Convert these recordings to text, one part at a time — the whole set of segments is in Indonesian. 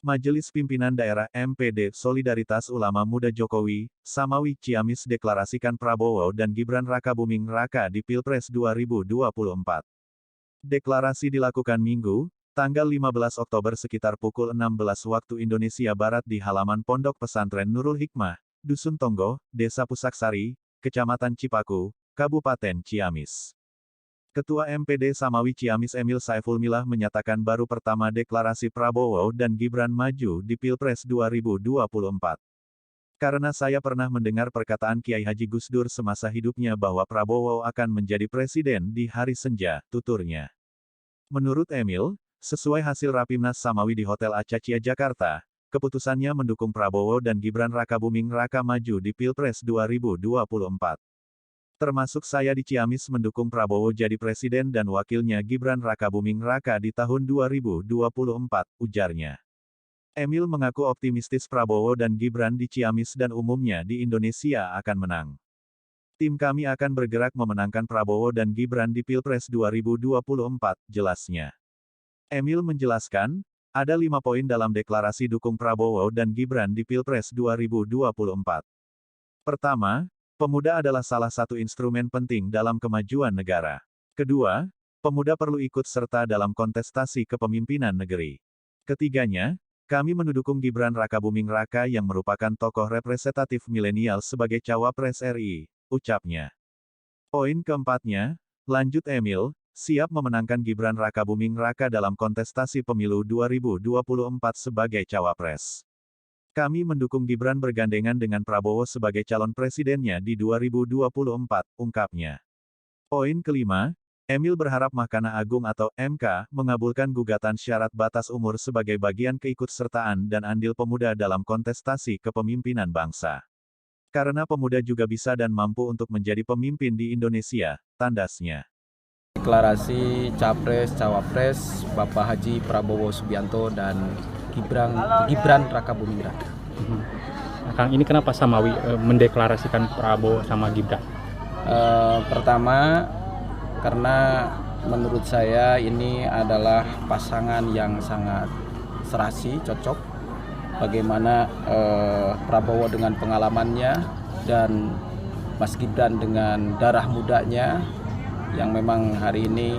Majelis Pimpinan Daerah MPD Solidaritas Ulama Muda Jokowi, Samawi Ciamis deklarasikan Prabowo dan Gibran Rakabuming Raka di Pilpres 2024. Deklarasi dilakukan Minggu, tanggal 15 Oktober sekitar pukul 16 waktu Indonesia Barat di halaman Pondok Pesantren Nurul Hikmah, Dusun Tonggo, Desa Pusaksari, Kecamatan Cipaku, Kabupaten Ciamis. Ketua MPD Samawi Ciamis Emil Saiful Milah menyatakan baru pertama deklarasi Prabowo dan Gibran maju di Pilpres 2024. Karena saya pernah mendengar perkataan Kiai Haji Gus Dur semasa hidupnya bahwa Prabowo akan menjadi presiden di hari senja, tuturnya. Menurut Emil, sesuai hasil Rapimnas Samawi di Hotel Acacia Jakarta, keputusannya mendukung Prabowo dan Gibran Rakabuming Raka maju di Pilpres 2024. Termasuk saya di Ciamis mendukung Prabowo jadi presiden dan wakilnya Gibran Rakabuming Raka di tahun 2024, ujarnya. Emil mengaku optimistis Prabowo dan Gibran di Ciamis dan umumnya di Indonesia akan menang. Tim kami akan bergerak memenangkan Prabowo dan Gibran di Pilpres 2024, jelasnya. Emil menjelaskan, ada 5 poin dalam deklarasi dukung Prabowo dan Gibran di Pilpres 2024. Pertama, pemuda adalah salah satu instrumen penting dalam kemajuan negara. Kedua, pemuda perlu ikut serta dalam kontestasi kepemimpinan negeri. Ketiganya, kami mendukung Gibran Rakabuming Raka yang merupakan tokoh representatif milenial sebagai cawapres RI, ucapnya. Poin keempatnya, lanjut Emil, siap memenangkan Gibran Rakabuming Raka dalam kontestasi pemilu 2024 sebagai cawapres. Kami mendukung Gibran bergandengan dengan Prabowo sebagai calon presidennya di 2024, ungkapnya. Poin kelima, Emil berharap Mahkamah Agung atau MK mengabulkan gugatan syarat batas umur sebagai bagian keikutsertaan dan andil pemuda dalam kontestasi kepemimpinan bangsa. Karena pemuda juga bisa dan mampu untuk menjadi pemimpin di Indonesia, tandasnya. Deklarasi Capres-Cawapres Bapak Haji Prabowo Subianto dan Gibran Rakabuming Raka. Kang, ini kenapa Samawi mendeklarasikan Prabowo sama Gibran? Pertama, karena menurut saya ini adalah pasangan yang sangat serasi, cocok. Bagaimana Prabowo dengan pengalamannya dan Mas Gibran dengan darah mudanya, yang memang hari ini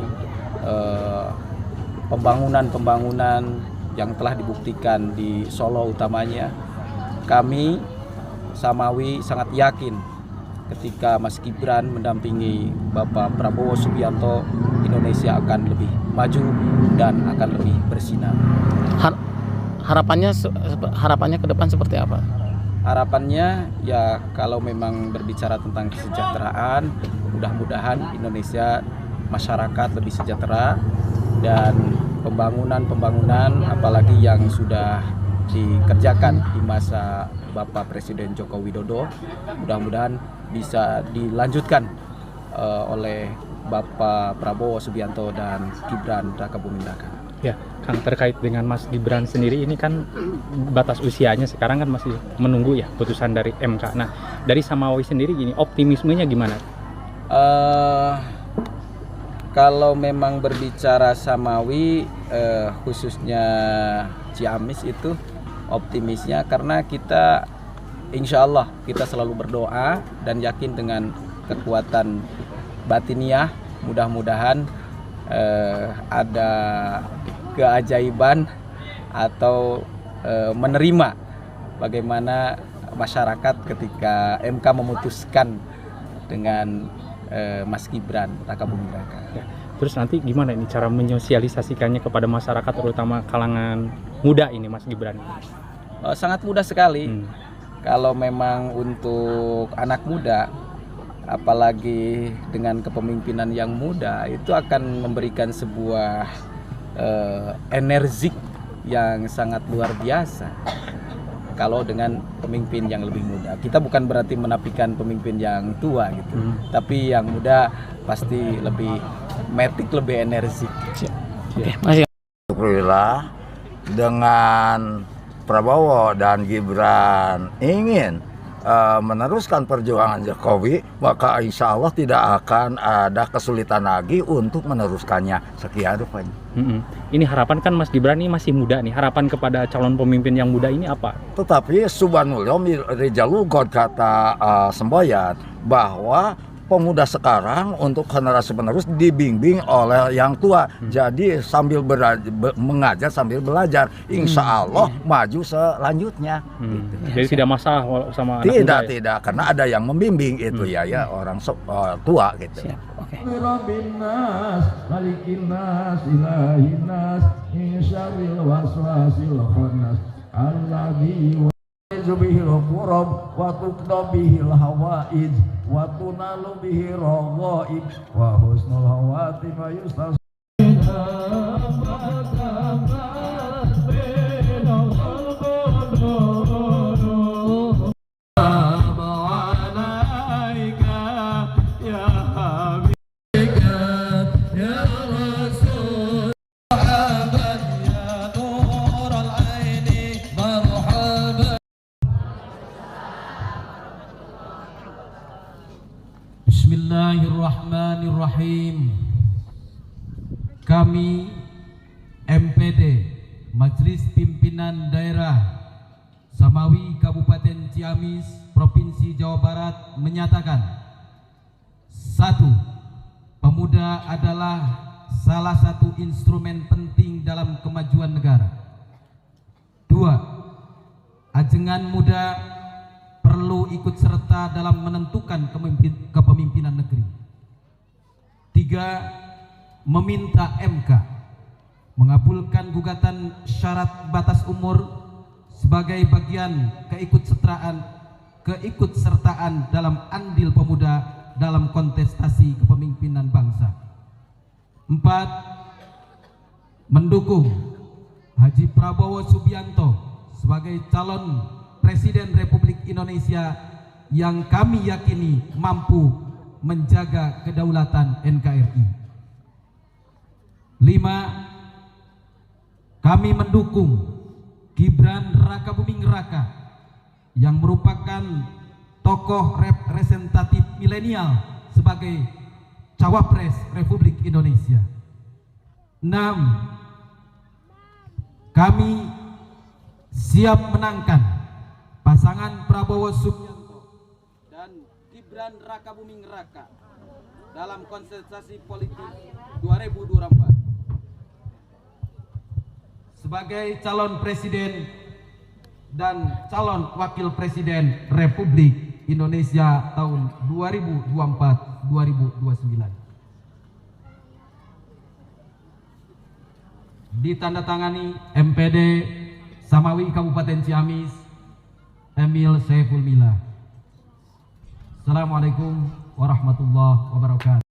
pembangunan yang telah dibuktikan di Solo utamanya, kami Samawi sangat yakin ketika Mas Gibran mendampingi Bapak Prabowo Subianto, Indonesia akan lebih maju dan akan lebih bersinar. Harapannya ke depan seperti apa? Harapannya ya kalau memang berbicara tentang kesejahteraan, mudah-mudahan Indonesia masyarakat lebih sejahtera dan pembangunan apalagi yang sudah dikerjakan di masa Bapak Presiden Joko Widodo mudah-mudahan bisa dilanjutkan oleh Bapak Prabowo Subianto dan Gibran Rakabuming Raka. Ya, Kang, terkait dengan Mas Gibran sendiri ini kan batas usianya sekarang kan masih menunggu ya putusan dari MK. Nah, dari Samawi sendiri gini, optimismenya gimana? Kalau memang berbicara Samawi, khususnya Ciamis itu optimisnya karena kita insya Allah kita selalu berdoa dan yakin dengan kekuatan batiniah, mudah-mudahan ada keajaiban atau menerima bagaimana masyarakat ketika MK memutuskan dengan Mas Gibran Rakabuming Raka. Ya. Terus nanti gimana ini cara menyosialisasikannya kepada masyarakat terutama kalangan muda ini Mas Gibran? Sangat mudah sekali. Kalau memang untuk anak muda, apalagi dengan kepemimpinan yang muda, itu akan memberikan sebuah energi yang sangat luar biasa. Kalau dengan pemimpin yang lebih muda, kita bukan berarti menafikan pemimpin yang tua gitu, tapi yang muda pasti lebih matic, lebih energik. Oke, masih. Alhamdulillah dengan Prabowo dan Gibran ingin meneruskan perjuangan Jokowi, maka insya Allah tidak akan ada kesulitan lagi untuk meneruskannya. Sekian rupanya. Ini harapan kan Mas Gibran ini masih muda nih, harapan kepada calon pemimpin yang muda ini apa? Tetapi subhanullah rijalugod kata semboyan bahwa pemuda sekarang untuk generasi penerus dibimbing oleh yang tua. Jadi sambil mengajar sambil belajar, insya Allah maju selanjutnya. Jadi tidak masalah sama anak muda, ya? Tidak, karena ada yang membimbing itu ya orang tua gitu. Siap. Oke. bihil qurab wa tuqda bihil hawaij wa tunalu bihi raghaib wa husnul hawatima yustas Bismillahirrahmanirrahim. Kami MPD Majelis Pimpinan Daerah Samawi Kabupaten Ciamis Provinsi Jawa Barat menyatakan: 1. Pemuda adalah salah satu instrumen penting dalam kemajuan negara. 2. Ajengan muda perlu ikut serta dalam menentukan kepemimpinan negeri. 3. Meminta MK mengabulkan gugatan syarat batas umur sebagai bagian keikutsertaan dalam andil pemuda dalam kontestasi kepemimpinan bangsa. 4. Mendukung Haji Prabowo Subianto sebagai calon Presiden Republik Indonesia yang kami yakini mampu menjaga kedaulatan NKRI. 5. Kami mendukung Gibran Rakabuming Raka yang merupakan tokoh representatif milenial sebagai Cawapres Republik Indonesia. 6. Kami siap menangkan pasangan Prabowo Subianto dan Gibran Rakabuming Raka dalam kontestasi politik 2024 sebagai calon presiden dan calon wakil presiden Republik Indonesia tahun 2024-2029. Ditandatangani MPD Samawi Kabupaten Ciamis Emil Saiful Mila. Assalamualaikum warahmatullahi wabarakatuh.